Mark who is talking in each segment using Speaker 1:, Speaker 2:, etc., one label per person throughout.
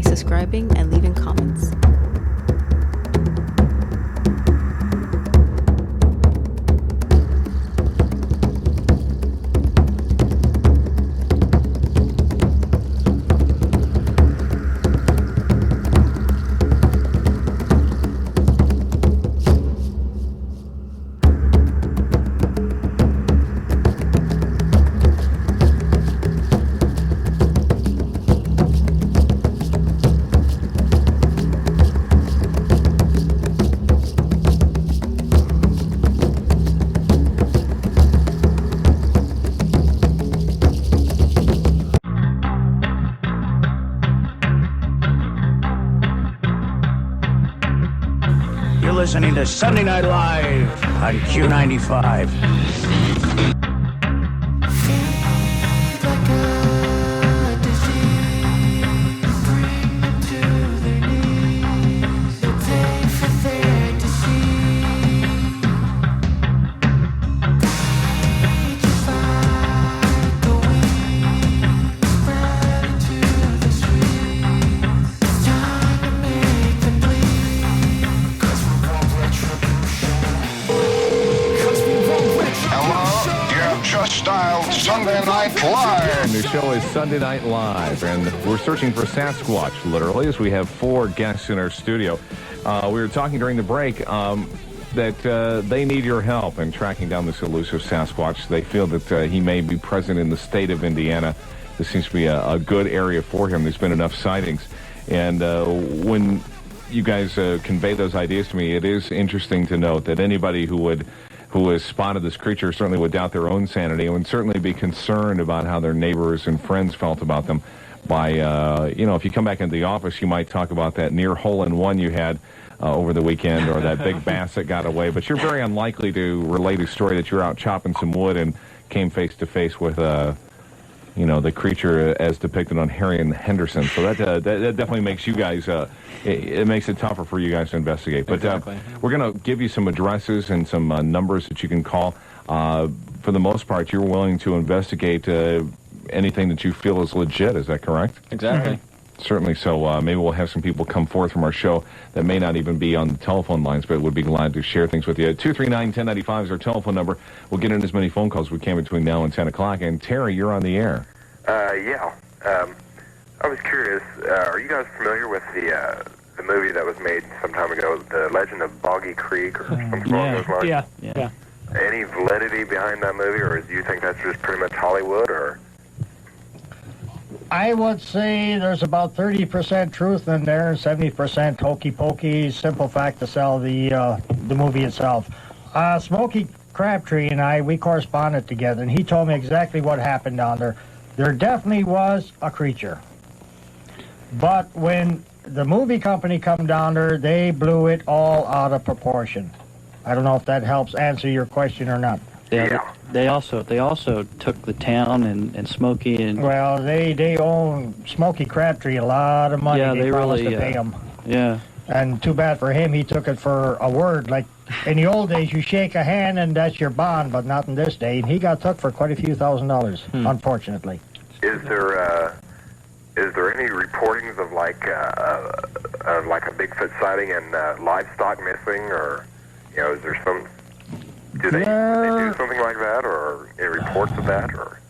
Speaker 1: by subscribing and leaving comments.
Speaker 2: Listening to Sunday Night Live on Q95.
Speaker 3: Sunday Night Live.
Speaker 4: The show is Sunday Night Live, and we're searching for Sasquatch, literally, as we have 4 guests in our studio. We were talking during the break that they need your help in tracking down this elusive Sasquatch. They feel that he may be present in the state of Indiana. This seems to be a good area for him. There's been enough sightings. And when you guys convey those ideas to me, it is interesting to note that anybody who has spotted this creature certainly would doubt their own sanity and would certainly be concerned about how their neighbors and friends felt about them. By, if you come back into the office, you might talk about that near hole-in-one you had over the weekend or that big bass that got away. But you're very unlikely to relate a story that you're out chopping some wood and came face-to-face with, the creature as depicted on Harry and Henderson. So that definitely makes you guys, it makes it tougher for you guys to investigate. But
Speaker 5: exactly.
Speaker 4: We're going to give you some addresses and some numbers that you can call. For the most part, you're willing to investigate anything that you feel is legit. Is that correct?
Speaker 5: Exactly.
Speaker 4: Certainly. So maybe we'll have some people come forth from our show that may not even be on the telephone lines, but would be glad to share things with you. 239-1095 is our telephone number. We'll get in as many phone calls as we can between now and 10 o'clock. And Terry, you're on the air.
Speaker 6: Yeah. I was curious, are you guys familiar with the movie that was made some time ago, The Legend of Boggy Creek or something along those lines?
Speaker 5: Yeah.
Speaker 6: Any validity behind that movie, or do you think that's just pretty much Hollywood, or...
Speaker 7: I would say there's about 30% truth in there, 70% hokey-pokey, simple fact to sell the movie itself. Smokey Crabtree and we corresponded together, and he told me exactly what happened down there. There definitely was a creature. But when the movie company come down there, they blew it all out of proportion. I don't know if that helps answer your question or not.
Speaker 5: Yeah. They also took the town and Smokey and...
Speaker 7: Well, they owe Smokey Crabtree a lot of money.
Speaker 5: Yeah,
Speaker 7: they promised
Speaker 5: really
Speaker 7: to pay him.
Speaker 5: Yeah.
Speaker 7: And too bad for him, he took it for a word. Like, in the old days, you shake a hand and that's your bond, but not in this day. And he got took for quite a few $1,000s, unfortunately.
Speaker 6: Is there any reportings of like a Bigfoot sighting and livestock missing, or is there some? Do they do something like that, or any reports of that, or?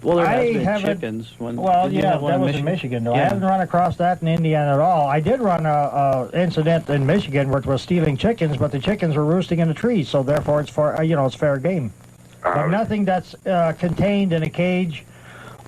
Speaker 5: Well, there has been chickens.
Speaker 7: That was in Michigan, though. Yeah. I haven't run across that in Indiana at all. I did run a incident in Michigan where it was stealing chickens, but the chickens were roosting in the trees, so therefore it's it's fair game. But nothing that's contained in a cage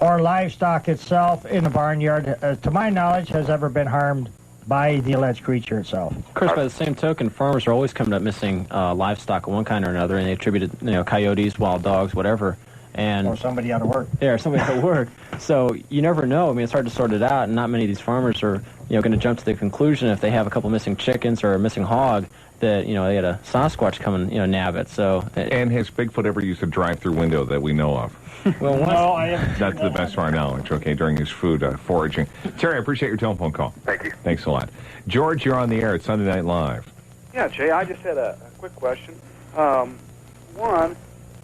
Speaker 7: or livestock itself in a barnyard, to my knowledge, has ever been harmed by the alleged creature itself.
Speaker 5: Of course, by the same token, farmers are always coming up missing livestock of one kind or another, and they attribute it, coyotes, wild dogs, whatever.
Speaker 7: Or somebody out of work.
Speaker 5: Yeah, or somebody out of work. So you never know. I mean, it's hard to sort it out, and not many of these farmers are, going to jump to the conclusion if they have a couple missing chickens or a missing hog that, they had a Sasquatch come and, nab it. So.
Speaker 4: And has Bigfoot ever used a drive-through window that we know of?
Speaker 5: Well,
Speaker 7: no, I haven't.
Speaker 4: That's the best of our knowledge, okay, during his food foraging. Terry, I appreciate your telephone call.
Speaker 6: Thank you.
Speaker 4: Thanks a lot. George, you're on the air at Sunday Night Live.
Speaker 8: Yeah, Jay, I just had a quick question. One,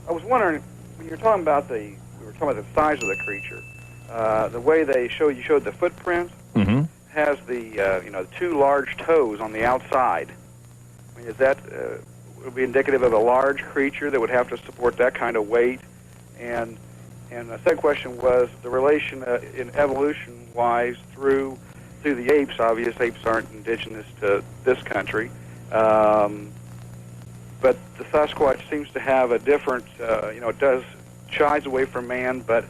Speaker 8: I was wondering, when you were talking about the size of the creature, the way you showed the footprint, has the two large toes on the outside. I mean, is that would be indicative of a large creature that would have to support that kind of weight? And the second question was the relation in evolution-wise through the apes. Obvious apes aren't indigenous to this country, but the Sasquatch seems to have a different. It does shies away from man, but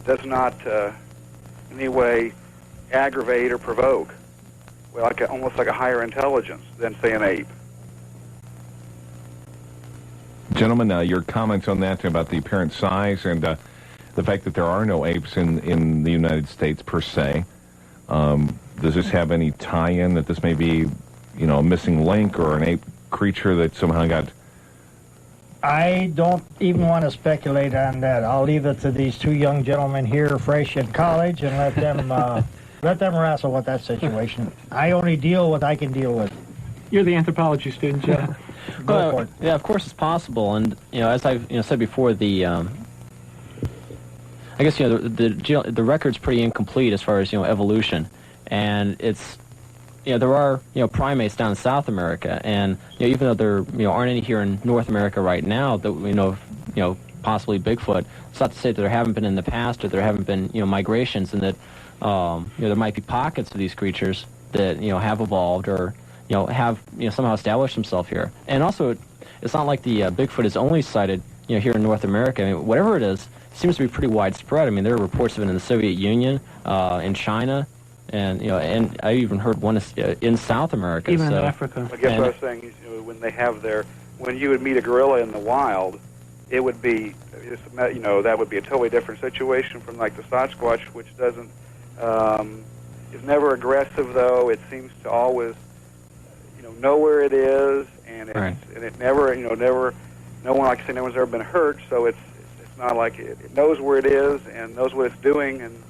Speaker 8: does not in any way aggravate or provoke. Well, almost like a higher intelligence than, say, an ape.
Speaker 4: Gentlemen, your comments on that about the apparent size and the fact that there are no apes in the United States per se. Does this have any tie-in that this may be, a missing link or an ape creature that somehow got...
Speaker 7: I don't even want to speculate on that. I'll leave it to these two young gentlemen here, fresh in college, and let them wrestle with that situation. I only deal with what I can deal with.
Speaker 9: You're the anthropology student, Joe.
Speaker 7: Go for it.
Speaker 5: Yeah, of course it's possible, and as I've said before, I guess the record's pretty incomplete as far as evolution, and it's there are primates down in South America, and even though there aren't any here in North America right now that we know of, possibly Bigfoot. It's not to say that there haven't been in the past or there haven't been migrations, and that there might be pockets of these creatures that have evolved or have somehow established themselves here. And also, it's not like the Bigfoot is only sighted here in North America. I mean, whatever it is, it seems to be pretty widespread. I mean, there are reports of it in the Soviet Union, in China. And and I even heard one in South America.
Speaker 9: Even in Africa.
Speaker 8: I guess what I was saying is, when you would meet a gorilla in the wild, it would be, that would be a totally different situation from like the Sasquatch, which doesn't, is never aggressive though. It seems to always, know where it is, and it never, no one's ever been hurt. So it's not like it knows where it is and knows what it's doing, and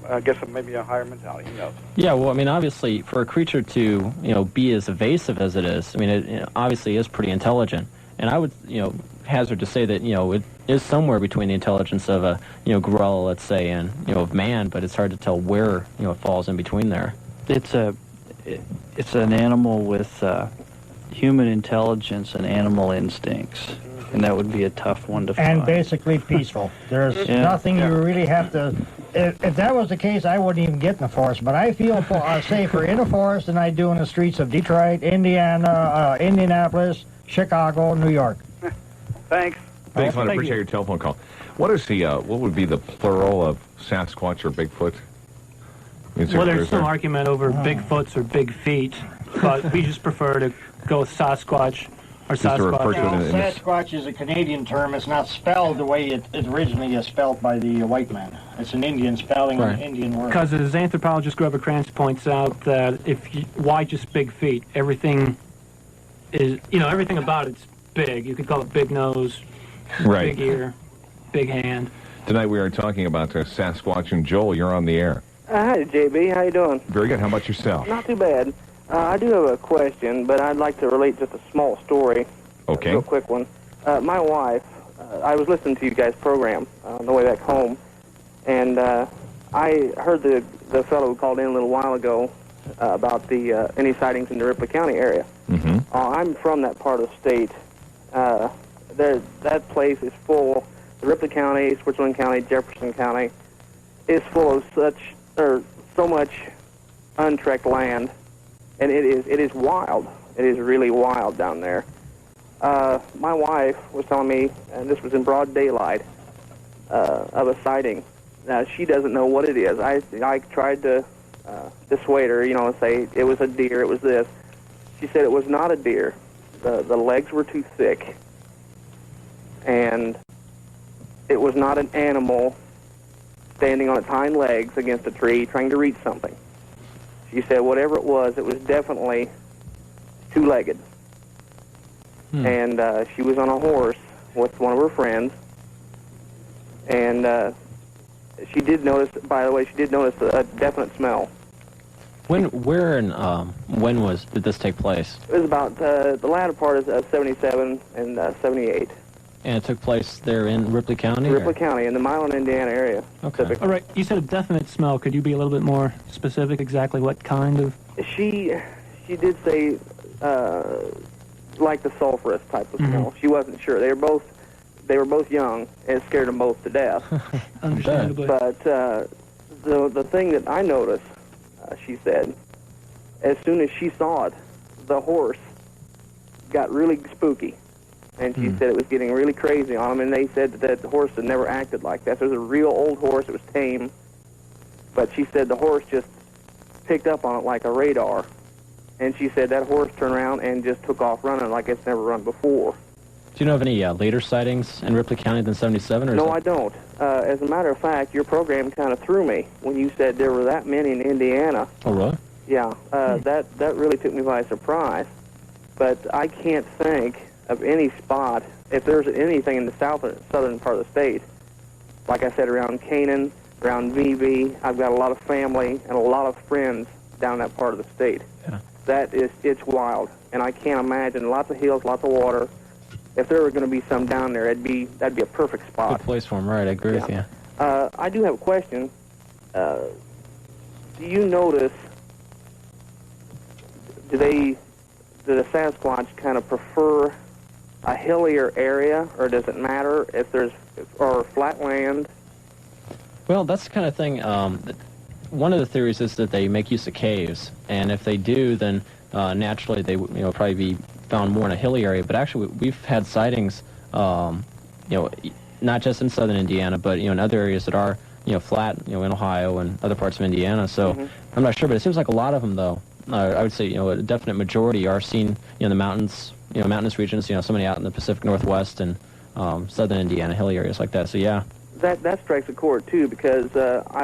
Speaker 8: I guess maybe a higher mentality, who knows? Yeah,
Speaker 5: well, I mean, obviously, for a creature to, be as evasive as it is, I mean, it obviously is pretty intelligent. And I would, hazard to say that, it is somewhere between the intelligence of a, gorilla, let's say, and, of man, but it's hard to tell where, it falls in between there.
Speaker 10: It's an animal with human intelligence and animal instincts, and that would be a tough one to find.
Speaker 7: And basically peaceful. There's nothing you really have to... If that was the case, I wouldn't even get in the forest. But I feel safer in the forest than I do in the streets of Detroit, Indiana, Indianapolis, Chicago, New York.
Speaker 8: Thanks.
Speaker 4: Thanks, man. I appreciate your telephone call. What is what would be the plural of Sasquatch or Bigfoot?
Speaker 9: Well, there's some argument over Bigfoots or Big Feet, but we just prefer to go with Sasquatch. Or Sasquatch.
Speaker 7: Sasquatch is a Canadian term. It's not spelled the way it originally is spelled by the white man. It's an Indian spelling, an Indian word.
Speaker 9: Because as anthropologist Grover Krantz points out, that why just big feet? Everything is, everything about it's big. You could call it big nose, big ear, big hand.
Speaker 4: Tonight we are talking about Sasquatch, and Joel, you're on the air.
Speaker 11: Hi, JB. How you doing?
Speaker 4: Very good. How about yourself?
Speaker 11: Not too bad. I do have a question, but I'd like to relate just a small story.
Speaker 4: Okay.
Speaker 11: A real quick one. My wife, I was listening to you guys' program on the way back home, and I heard the fellow who called in a little while ago about the any sightings in the Ripley County area.
Speaker 4: Mm-hmm.
Speaker 11: I'm from that part of the state. That place is full. The Ripley County, Switzerland County, Jefferson County is full of so much untrekked land. And it is wild. It is really wild down there. My wife was telling me, and this was in broad daylight, of a sighting. Now, she doesn't know what it is. I tried to dissuade her, say it was a deer, it was this. She said it was not a deer. The legs were too thick. And it was not an animal standing on its hind legs against a tree trying to reach something. She said whatever it was definitely two-legged. And she was on a horse with one of her friends. And she did notice, by the way, a definite smell.
Speaker 5: When did this take place?
Speaker 11: It was about the latter part of 77 and 78.
Speaker 5: And it took place there in Ripley County?
Speaker 11: Ripley County, in the Milan, Indiana area.
Speaker 5: Okay.
Speaker 9: All right, you said a definite smell. Could you be a little bit more specific exactly what kind of?
Speaker 11: She did say like the sulfurous type of smell. She wasn't sure. They were both young, and it scared them both to death.
Speaker 9: Understandably.
Speaker 11: But the thing that I noticed, she said, as soon as she saw it, the horse got really spooky. And she said it was getting really crazy on them, and they said that the horse had never acted like that. So it was a real old horse. It was tame. But she said the horse just picked up on it like a radar. And she said that horse turned around and just took off running like it's never run before.
Speaker 5: Do you know of any later sightings in Ripley County than 77? Or
Speaker 11: No, I don't. As a matter of fact, your program kind of threw me when you said there were that many in Indiana.
Speaker 5: Oh, really?
Speaker 11: Yeah, that really took me by surprise. But I can't think of any spot, if there's anything in the southern part of the state, like I said, around Canaan, around VB, I've got a lot of family and a lot of friends down that part of the state.
Speaker 5: Yeah.
Speaker 11: It's wild, and I can't imagine lots of hills, lots of water. If there were going to be some down there, that'd be a perfect spot.
Speaker 5: Good place for them, right? I agree with you.
Speaker 11: I do have a question. Do you notice, do the Sasquatch kind of prefer a hillier area, or does it matter if there's or flat land?
Speaker 5: Well, that's the kind of thing. One of the theories is that they make use of caves, and if they do, then naturally they would probably be found more in a hilly area. But actually, we've had sightings, not just in southern Indiana, but in other areas that are flat, in Ohio and other parts of Indiana. So I'm not sure, but it seems like a lot of them, though. I would say a definite majority are seen in the mountains, mountainous regions. So many out in the Pacific Northwest and southern Indiana, hilly areas like that. So yeah.
Speaker 11: That strikes a chord too, because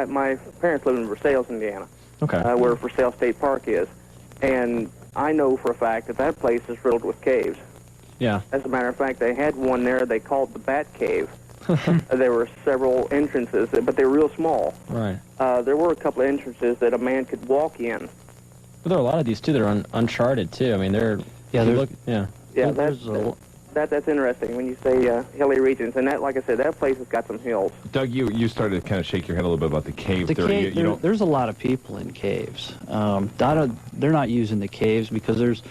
Speaker 11: my parents live in Versailles, Indiana, where Versailles State Park is, and I know for a fact that place is riddled with caves.
Speaker 5: Yeah.
Speaker 11: As a matter of fact, they had one there they called the Bat Cave. There were several entrances, but they were real small.
Speaker 5: Right.
Speaker 11: There were a couple of entrances that a man could walk in.
Speaker 5: But there are a lot of these too that are uncharted too. I mean, they're
Speaker 11: That's interesting when you say hilly regions, and that, like I said, that place has got some hills.
Speaker 4: Doug, you started to kind of shake your head a little bit about the cave theory.
Speaker 10: There's a lot of people in caves. They're not using the caves because there's,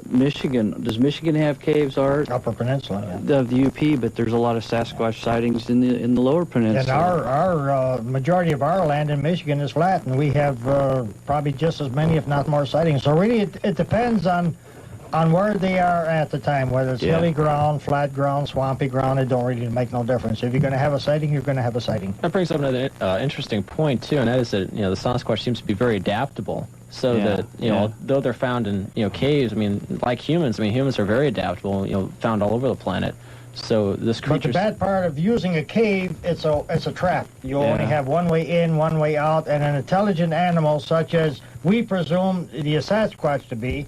Speaker 10: Michigan. Does Michigan have caves, Art?
Speaker 7: Upper Peninsula. Yeah.
Speaker 10: The UP, but there's a lot of Sasquatch sightings in the Lower Peninsula.
Speaker 7: And our majority of our land in Michigan is flat, and we have probably just as many, if not more, sightings. So really, it depends on where they are at the time, whether it's hilly ground, flat ground, swampy ground. It don't really make no difference. If you're going to have a sighting, you're going to have a sighting.
Speaker 5: That brings up another interesting point too, and that is that the Sasquatch seems to be very adaptable. So that though they're found in caves, I mean, like humans, humans are very adaptable. Found all over the planet. So this creature.
Speaker 7: But the bad part of using a cave, it's a trap. You only have one way in, one way out, and an intelligent animal such as we presume the Sasquatch to be,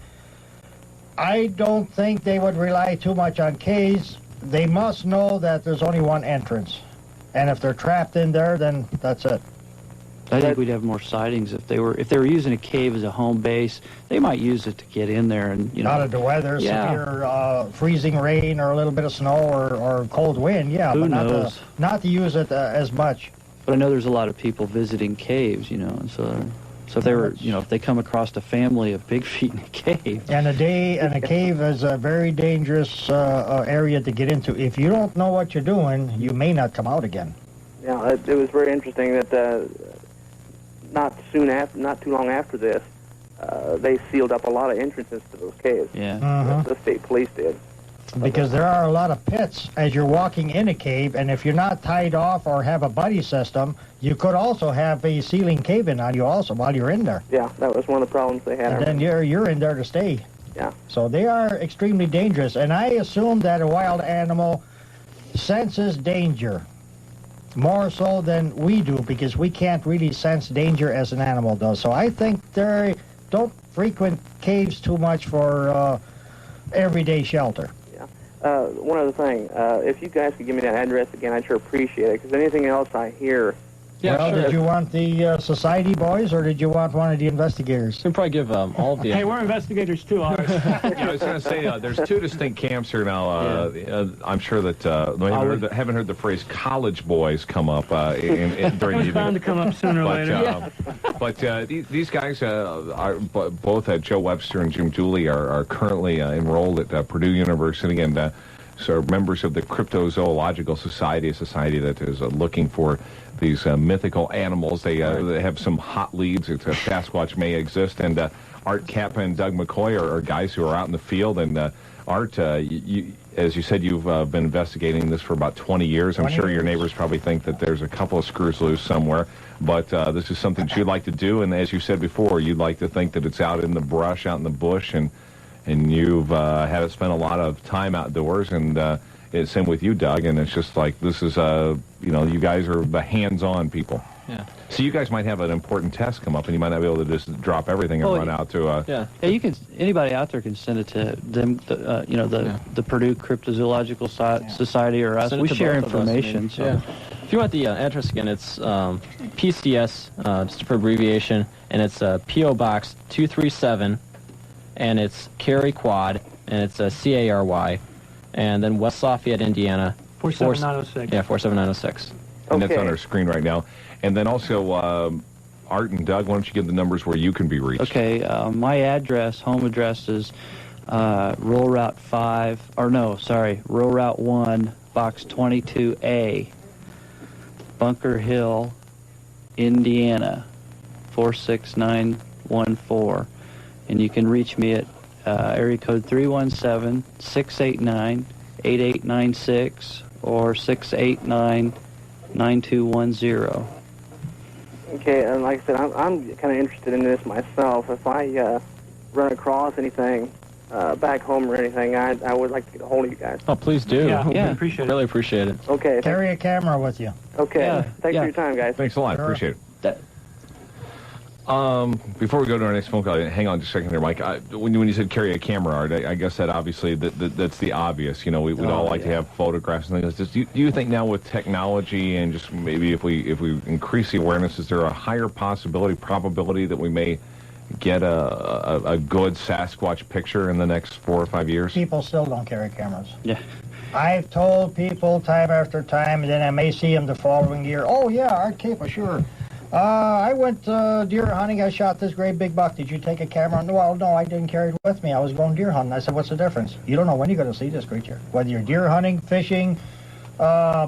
Speaker 7: I don't think they would rely too much on caves. They must know that there's only one entrance. And if they're trapped in there, then that's it.
Speaker 10: I think we'd have more sightings if they were using a cave as a home base. They might use it to get in there and
Speaker 7: out of the weather, severe freezing rain or a little bit of snow or cold wind. Yeah,
Speaker 10: Who
Speaker 7: but
Speaker 10: knows?
Speaker 7: Not to use it as much.
Speaker 10: But I know there's a lot of people visiting caves, and so if they were, if they come across a family of big feet in a cave.
Speaker 7: And a cave is a very dangerous area to get into. If you don't know what you're doing, you may not come out again.
Speaker 11: Yeah, it was very interesting that not too long after this, they sealed up a lot of entrances to those caves.
Speaker 10: Yeah.
Speaker 11: The state police did.
Speaker 7: Because there are a lot of pits as you're walking in a cave, and if you're not tied off or have a buddy system, you could also have a ceiling cave-in on you also while you're in there.
Speaker 11: Yeah, that was one of the problems they had.
Speaker 7: And then you're in there to stay.
Speaker 11: Yeah.
Speaker 7: So they are extremely dangerous, and I assume that a wild animal senses danger more so than we do, because we can't really sense danger as an animal does. So I think they don't frequent caves too much for everyday shelter.
Speaker 11: One other thing, if you guys could give me that address again, I'd sure appreciate it, because anything else I hear
Speaker 5: Yeah,
Speaker 7: well,
Speaker 5: sure.
Speaker 7: did you want the society boys, or did you want one of the investigators?
Speaker 5: We can probably give all of the...
Speaker 9: Hey, we're investigators too, Art.
Speaker 4: Yeah, I was going to say, there's two distinct camps here now. I'm sure that I haven't heard the phrase "college boys" come up during
Speaker 9: It was
Speaker 4: the
Speaker 9: bound to come up sooner or later.
Speaker 4: But these guys are both Joe Webster and Jim Dooley are currently enrolled at Purdue University and so members of the Cryptozoological Society, a society that is looking for these mythical animals. They have some hot leads. It's Sasquatch may exist, and Art Kapa and Doug McCoy are guys who are out in the field. And Art, you, as you said, you've been investigating this for about 20 years. I'm sure your neighbors probably think that there's a couple of screws loose somewhere, but this is something that you'd like to do. And as you said before, you'd like to think that it's out in the brush, out in the bush, and you've had to spend a lot of time outdoors, and it's same with you, Doug, and it's just like this is, you guys are the hands-on people.
Speaker 5: Yeah.
Speaker 4: So you guys might have an important test come up, and you might not be able to just drop everything and run out to...
Speaker 10: Yeah, you can. Anybody out there can send it to them, the Purdue Cryptozoological Society or us. We share information. So.
Speaker 5: If you want the address again, it's PCS, just for abbreviation, and it's P.O. Box 237, and it's Cary Quad, and it's Cary, and then West Lafayette, Indiana.
Speaker 9: 47906.
Speaker 5: Yeah, 47906.
Speaker 4: And that's on our screen right now. And then also, Art and Doug, why don't you give the numbers where you can be reached?
Speaker 10: Okay, my address, home address is Rural Route 1, Box 22A, Bunker Hill, Indiana, 46914. And you can reach me at area code 317-689-8896 or 689-9210.
Speaker 11: Okay, and like I said, I'm kind of interested in this myself. If I run across anything back home or anything, I would like to get a hold of you guys.
Speaker 5: Oh, please do.
Speaker 9: Yeah, we appreciate it.
Speaker 5: Really appreciate it.
Speaker 11: Okay.
Speaker 7: Carry a camera with you.
Speaker 11: Okay. Thanks for your time, guys.
Speaker 4: Thanks a lot.
Speaker 7: Sure.
Speaker 4: Appreciate it. Before we go to our next phone call, hang on just a second there, Mike. When you said carry a camera, Art, I guess that obviously that's the obvious. You know, we'd all like to have photographs and things like this. Do you think now with technology and just maybe if we increase the awareness, is there a higher probability that we may get a good Sasquatch picture in the next 4 or 5 years?
Speaker 7: People still don't carry cameras.
Speaker 10: Yeah.
Speaker 7: I've told people time after time, and then I may see them the following year. Oh, yeah, Art Kapa, sure. I went deer hunting. I shot this great big buck. Did you take a camera? Well, no, I didn't carry it with me. I was going deer hunting. I said, what's the difference? You don't know when you're going to see this creature. Whether you're deer hunting, fishing,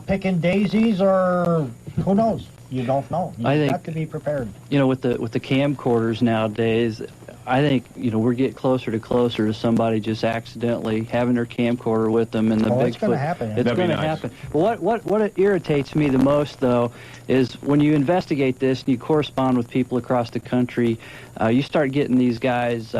Speaker 7: picking daisies, or who knows? You don't know. You've got to be prepared.
Speaker 10: You know, with the camcorders nowadays, I think, we're getting closer to somebody just accidentally having their camcorder with them and the Bigfoot.
Speaker 7: It's going to happen.
Speaker 10: It's going to happen. Well, what irritates me the most, though, is when you investigate this and you correspond with people across the country, you start getting these guys,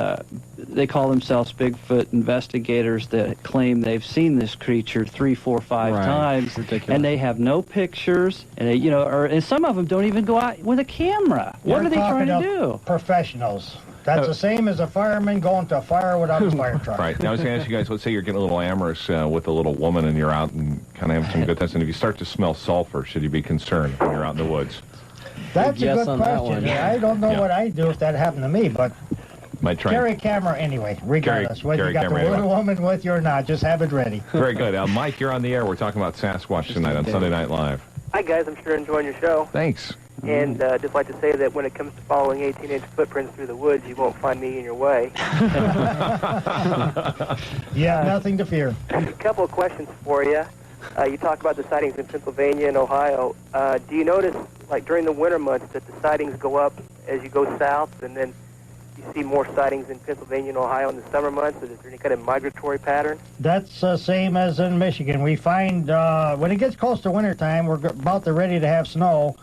Speaker 10: they call themselves Bigfoot investigators that claim they've seen this creature 3, 4, 5 times, and they have no pictures, and they, and some of them don't even go out with a camera. What are they trying to do?
Speaker 7: Professionals. That's the same as a fireman going to a fire without a fire truck.
Speaker 4: Right. Now I was going to ask you guys, let's say you're getting a little amorous with a little woman and you're out and kind of having some good times, and if you start to smell sulfur, should you be concerned when you're out in the woods?
Speaker 7: That's a good question. I don't know what I'd do if that happened to me, but carry a camera anyway, regardless. Whether you got the little woman with you or not, just have it ready.
Speaker 4: Very good. Mike, you're on the air. We're talking about Sasquatch tonight on Sunday Night Live.
Speaker 11: Hi, guys. I'm sure enjoying your show.
Speaker 4: Thanks.
Speaker 11: And just like to say that when it comes to following 18-inch footprints through the woods, you won't find me in your way.
Speaker 7: Yeah, nothing to fear.
Speaker 11: A couple of questions for you. You talked about the sightings in Pennsylvania and Ohio. Do you notice, like during the winter months, that the sightings go up as you go south, and then you see more sightings in Pennsylvania and Ohio in the summer months? Is there any kind of migratory pattern?
Speaker 7: That's the same as in Michigan. We find when it gets close to wintertime, we're about ready to have snow,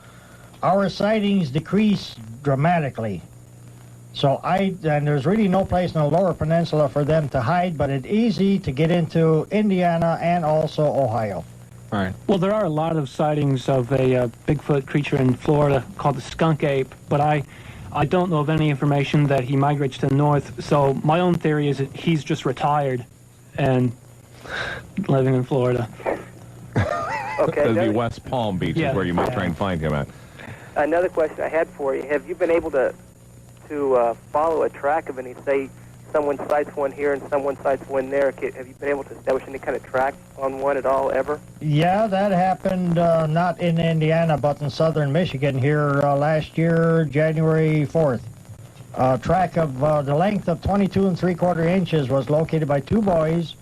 Speaker 7: our sightings decrease dramatically. So and there's really no place in the lower peninsula for them to hide, but it's easy to get into Indiana and also Ohio.
Speaker 5: Right.
Speaker 9: Well, there are a lot of sightings of a Bigfoot creature in Florida called the skunk ape, but I don't know of any information that he migrates to the north. So my own theory is that he's just retired and living in Florida.
Speaker 11: Okay.
Speaker 4: That'd be West Palm Beach is where you might try and find him at.
Speaker 11: another question I had for you: have you been able to follow a track of any, say, someone sights one here and someone sights one there? Have you been able to establish any kind of track on one at all, ever?
Speaker 7: Yeah, that happened not in Indiana, but in southern Michigan here last year, January 4th. A track of the length of 22 3/4 inches was located by two boys.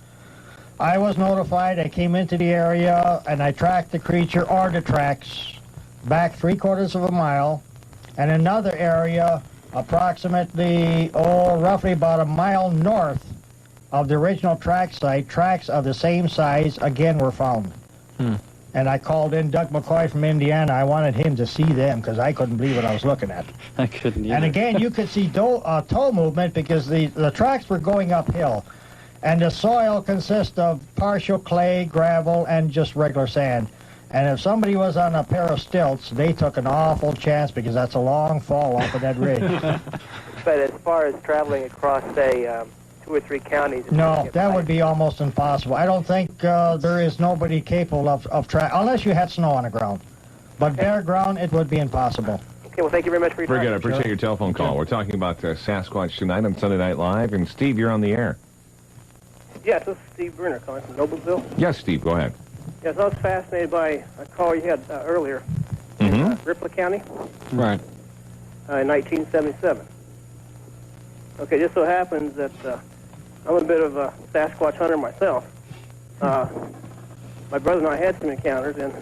Speaker 7: I was notified. I came into the area, and I tracked the creature, or the tracks, back 3/4 of a mile, and another area approximately, roughly about a mile north of the original track site. Tracks of the same size again were found. And I called in Doug McCoy from Indiana. I wanted him to see them because I couldn't believe what I was looking at.
Speaker 5: I couldn't either.
Speaker 7: And again, you could see toe movement because the tracks were going uphill. And the soil consists of partial clay, gravel, and just regular sand. And if somebody was on a pair of stilts, they took an awful chance because that's a long fall off of that ridge.
Speaker 11: But as far as traveling across, say, 2 or 3 counties...
Speaker 7: No, that would be almost impossible. I don't think there is nobody capable of unless you had snow on the ground. But bare ground, it would be impossible.
Speaker 11: Okay, well, thank you very much for your time.
Speaker 4: Very good. I appreciate your telephone call. We're talking about Sasquatch tonight on Sunday Night Live. And, Steve, you're on the air.
Speaker 12: Yes, this is Steve Bruner calling from Noblesville.
Speaker 4: Yes, Steve, go ahead.
Speaker 12: Yes, I was fascinated by a call you had earlier in Ripley County.
Speaker 5: Right.
Speaker 12: In 1977. Okay, just so happens that I'm a bit of a Sasquatch hunter myself. My brother and I had some encounters in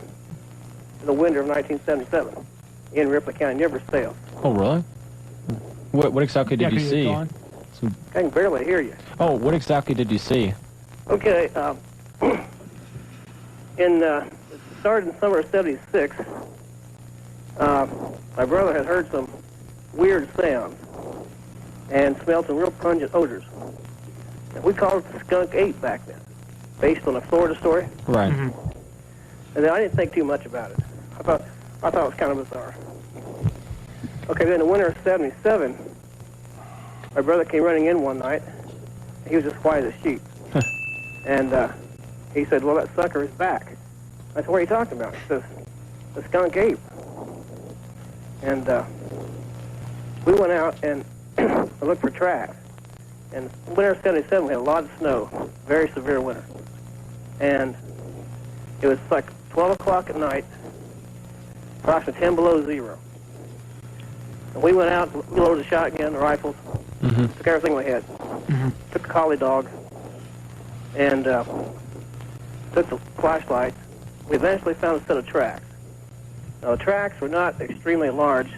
Speaker 12: the winter of 1977 in Ripley County, near Versailles.
Speaker 5: Oh, really? What exactly did you see?
Speaker 12: I can barely hear you.
Speaker 5: Oh, what exactly did you see?
Speaker 12: Okay, it started in summer of '76. My brother had heard some weird sounds and smelled some real pungent odors. And we called it the skunk ape back then, based on a Florida story.
Speaker 5: Right.
Speaker 12: And then I didn't think too much about it. I thought it was kind of bizarre. Okay, then in the winter of '77, my brother came running in one night. He was as quiet as a sheep. And he said, well, that sucker is back. I said, what are you talking about? He says, the skunk ape. And we went out and looked for tracks. And winter of '77, we had a lot of snow, very severe winter. And it was like 12 o'clock at night, approximately 10 below zero. And we went out, we loaded the shotgun, the rifles, took everything we had, took a collie dog, and took the flashlight. We eventually found a set of tracks. Now, the tracks were not extremely large.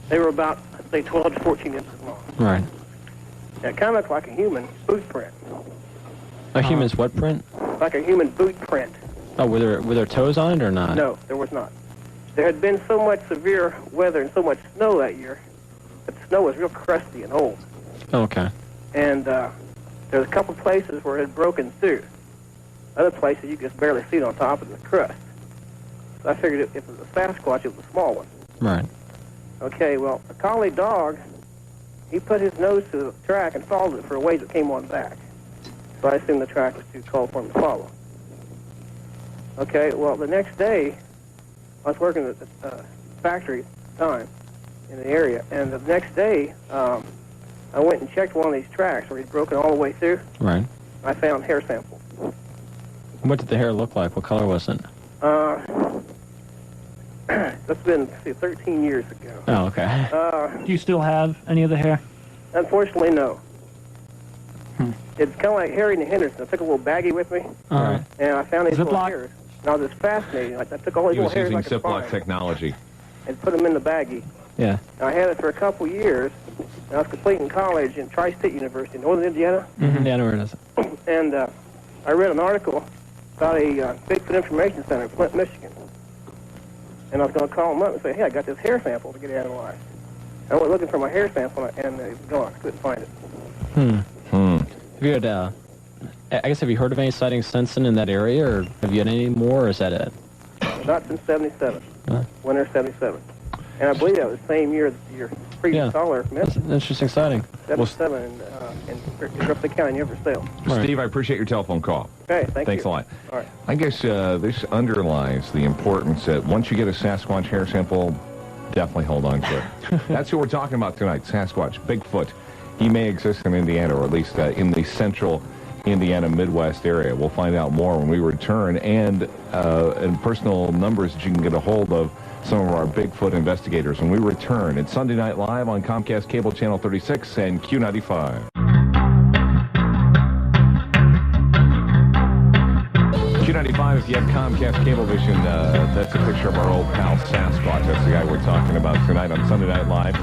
Speaker 12: They were about, say, 12 to 14 inches long.
Speaker 5: Right.
Speaker 12: And it kind of looked like a human boot print.
Speaker 5: A human's what print?
Speaker 12: Like a human boot print.
Speaker 5: Oh, were there toes on it or not?
Speaker 12: No, there was not. There had been so much severe weather and so much snow that year that the snow was real crusty and old.
Speaker 5: Oh, okay.
Speaker 12: And there was a couple places where it had broken through. Other places you could just barely see it on top of the crust. So I figured if it was a Sasquatch, it was a small one.
Speaker 5: Right.
Speaker 12: Okay, well, a collie dog, he put his nose to the track and followed it for a ways it came on back. So I assumed the track was too cold for him to follow. Okay, well, the next day, I was working at the factory at the time in the area, and the next day, I went and checked one of these tracks where he'd broken all the way through.
Speaker 5: Right.
Speaker 12: I found hair samples.
Speaker 5: What did the hair look like? What color was it?
Speaker 12: That's been 13 years ago.
Speaker 5: Oh, okay.
Speaker 9: Do you still have any of the hair?
Speaker 12: Unfortunately, no. It's kind of like Harry and the Henderson. I took a little baggie with me,
Speaker 5: Right.
Speaker 12: and I found these little
Speaker 9: Ziploc?
Speaker 12: hairs. And I was just fascinated. I took all these
Speaker 4: He
Speaker 12: little
Speaker 4: was
Speaker 12: hairs
Speaker 4: using
Speaker 12: I could
Speaker 4: Ziploc
Speaker 12: find
Speaker 4: technology.
Speaker 12: and put them in the baggie.
Speaker 5: Yeah.
Speaker 12: And I had it for a couple years. And I was completing college in Tri-State University in northern Indiana.
Speaker 5: Yeah, I know where it is.
Speaker 12: And I read an article about a Bigfoot Information Center in Flint, Michigan. And I was going to call them up and say, hey, I got this hair sample to get analyzed. I went looking for my hair sample, and it was gone. I couldn't find it.
Speaker 5: Have you had, I guess, have you heard of any sightings since then in that area, or have you had any more, or is that it?
Speaker 12: Not since '77, winter '77, and I believe that was the same year that your previous caller
Speaker 5: That's
Speaker 12: mentioned.
Speaker 5: an interesting sighting.
Speaker 12: '77 in Ripley County, near Versailles.
Speaker 4: Steve, I appreciate your telephone call.
Speaker 12: Okay,
Speaker 4: Thanks a lot.
Speaker 12: All right.
Speaker 4: I guess this underlies the importance that once you get a Sasquatch hair sample, definitely hold on to it. That's who we're talking about tonight, Sasquatch, Bigfoot. He may exist in Indiana, or at least in the central Indiana Midwest area. We'll find out more when we return, and personal numbers that you can get a hold of some of our Bigfoot investigators when we return. It's Sunday Night Live on Comcast Cable Channel 36 and Q95. Q95, if you have Comcast Cablevision, that's a picture of our old pal Sasquatch. That's the guy we're talking about tonight on Sunday Night Live.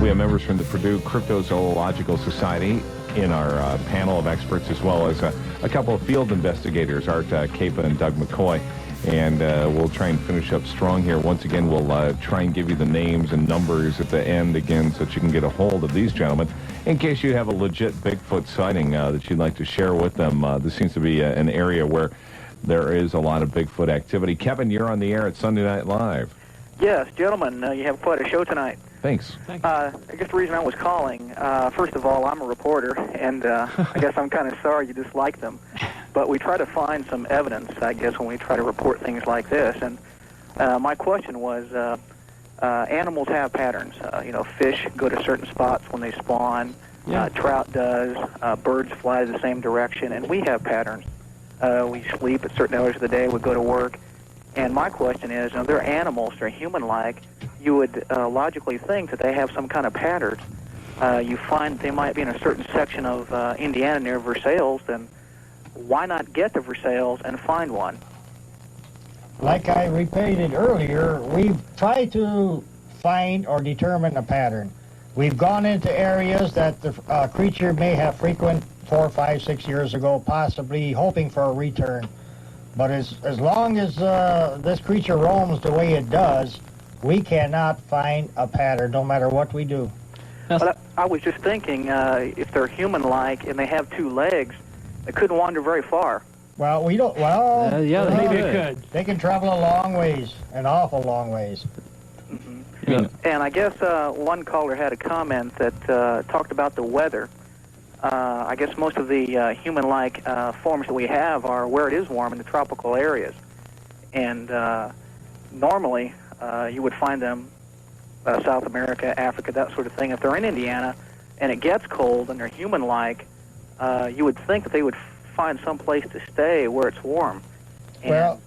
Speaker 4: We have members from the Purdue Cryptozoological Society in our panel of experts, as well as a couple of field investigators, Art Kapa and Doug McCoy. And we'll try and finish up strong here. Once again, we'll try and give you the names and numbers at the end again so that you can get a hold of these gentlemen in case you have a legit Bigfoot sighting that you'd like to share with them. This seems to be an area where there is a lot of Bigfoot activity. Kevin, you're on the air at Sunday Night Live.
Speaker 13: Yes, gentlemen, you have quite a show tonight.
Speaker 4: Thanks.
Speaker 13: I guess the reason I was calling, first of all, I'm a reporter, and I guess I'm kind of sorry you dislike them. But we try to find some evidence, I guess, when we try to report things like this. And my question was, animals have patterns. Fish go to certain spots when they spawn.
Speaker 10: Yeah.
Speaker 13: Trout does. Birds fly the same direction. And we have patterns. We sleep at certain hours of the day. We go to work. And my question is, they're animals. They're human-like. You would logically think that they have some kind of pattern. You find they might be in a certain section of Indiana near Versailles, then why not get to Versailles and find one?
Speaker 7: Like I repeated earlier, we've tried to find or determine a pattern. We've gone into areas that the creature may have frequented 4, 5, 6 years ago, possibly hoping for a return. But as long as this creature roams the way it does, we cannot find a pattern, no matter what we do.
Speaker 13: But I was just thinking, if they're human-like and they have 2 legs, they couldn't wander very far.
Speaker 7: Well, we don't. Well,
Speaker 10: yeah,
Speaker 9: Maybe it could.
Speaker 7: They can travel a long ways, an awful long ways.
Speaker 13: Mm-hmm. And I guess one caller had a comment that talked about the weather. I guess most of the human-like forms that we have are where it is warm in the tropical areas. And normally you would find them South America, Africa, that sort of thing. If they're in Indiana and it gets cold and they're human-like, you would think that they would find some place to stay where it's warm. And
Speaker 7: well,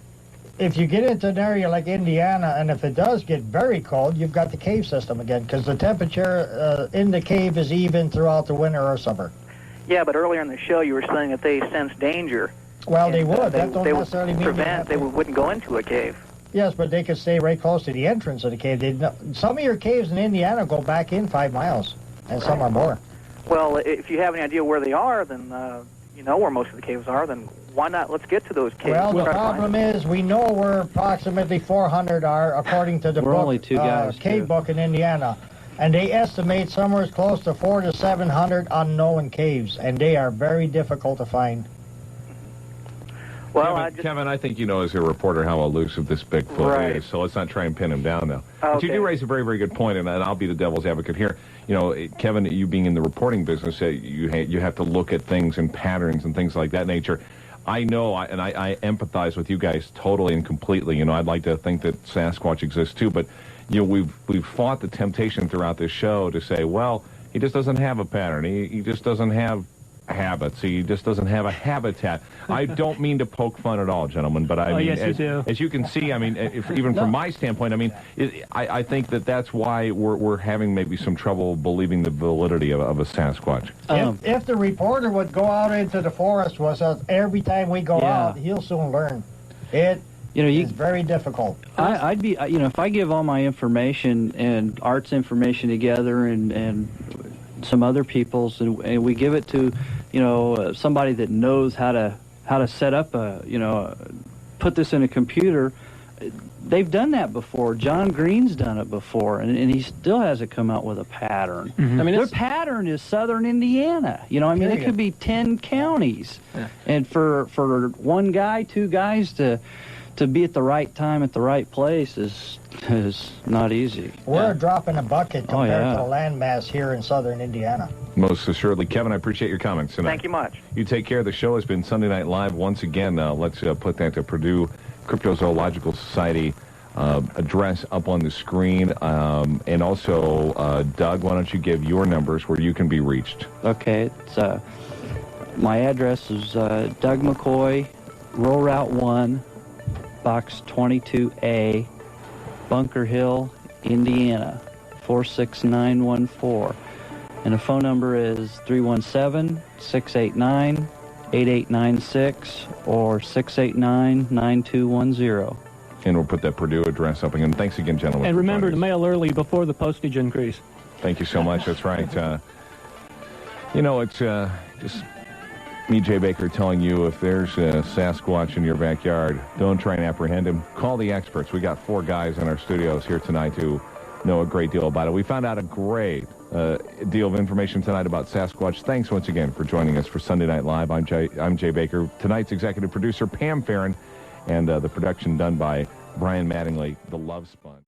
Speaker 7: if you get into an area like Indiana, and if it does get very cold, you've got the cave system again, because the temperature in the cave is even throughout the winter or summer.
Speaker 13: yeah, but earlier in the show you were saying that they sense danger.
Speaker 7: Well, they
Speaker 13: And,
Speaker 7: would.
Speaker 13: They
Speaker 7: That don't necessarily mean
Speaker 13: prevent. They wouldn't go into a cave.
Speaker 7: Yes, but they could stay right close to the entrance of the cave. Some of your caves in Indiana go back in 5 miles, and some are more.
Speaker 13: Well, if you have any idea where they are, then you know where most of the caves are, then why not? Let's get to those caves.
Speaker 7: Well, the
Speaker 13: Try to find
Speaker 7: problem
Speaker 13: them.
Speaker 7: is we know where approximately 400 are, according to the
Speaker 10: We're
Speaker 7: book,
Speaker 10: only 2 guys,
Speaker 7: cave
Speaker 10: too.
Speaker 7: book in Indiana. And they estimate somewhere close to 400 to 700 unknown caves, and they are very difficult to find.
Speaker 13: Well,
Speaker 4: Kevin, I think you know as a reporter how elusive this Bigfoot
Speaker 13: Right.
Speaker 4: is, so let's not try and pin him down now. But you
Speaker 13: Okay.
Speaker 4: do raise a very, very good point, and I'll be the devil's advocate here. You know, Kevin, you being in the reporting business, you have to look at things and patterns and things like that nature. I know, and I empathize with you guys totally and completely. You know, I'd like to think that Sasquatch exists too, but you know, we've fought the temptation throughout this show to say, well, he just doesn't have a pattern. He just doesn't have habits. He just doesn't have a habitat. I don't mean to poke fun at all, gentlemen, but I mean,
Speaker 9: yes, you do.
Speaker 4: as you can see, I mean, even from my standpoint, I mean, I think that's why we're having maybe some trouble believing the validity of a Sasquatch.
Speaker 7: If the reporter would go out into the forest with us every time we go
Speaker 10: Yeah.
Speaker 7: out, he'll soon learn. It's very difficult.
Speaker 10: I'd be, if I give all my information and Art's information together and some other people's, and we give it to, somebody that knows how to set up put this in a computer. They've done that before. John Green's done it before, and he still hasn't come out with a pattern.
Speaker 9: Mm-hmm.
Speaker 10: I mean, their pattern is southern Indiana. It could be 10 counties, and for one guy, 2 guys to be at the right time at the right place is not easy.
Speaker 7: We're a drop in a bucket compared
Speaker 10: yeah.
Speaker 7: to the landmass here in southern Indiana.
Speaker 4: Most assuredly. Kevin, I appreciate your comments tonight.
Speaker 13: Thank you much.
Speaker 4: You take care. The show has been Sunday Night Live once again. Let's put that to Purdue Cryptozoological Society address up on the screen. And also, Doug, why don't you give your numbers where you can be reached?
Speaker 10: Okay, it's my address is Doug McCoy, Rural Route 1, Box 22A, Bunker Hill, Indiana, 46914. And the phone number is 317-689-8896 or 689-9210.
Speaker 4: And we'll put that Purdue address up again. Thanks again, gentlemen.
Speaker 9: And remember to mail early before the postage increase.
Speaker 4: Thank you so much. That's right. It's just me, Jay Baker, telling you if there's a Sasquatch in your backyard, don't try and apprehend him. Call the experts. We got 4 guys in our studios here tonight who know a great deal about it. We found out a great deal of information tonight about Sasquatch. Thanks once again for joining us for Sunday Night Live. I'm Jay Baker. Tonight's executive producer, Pam Farron, and the production done by Brian Mattingly, the Love Sponge.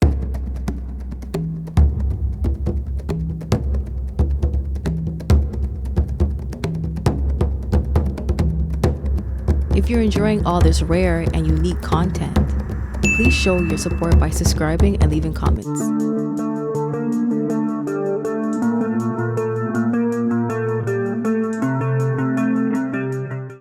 Speaker 1: If you're enjoying all this rare and unique content, please show your support by subscribing and leaving comments.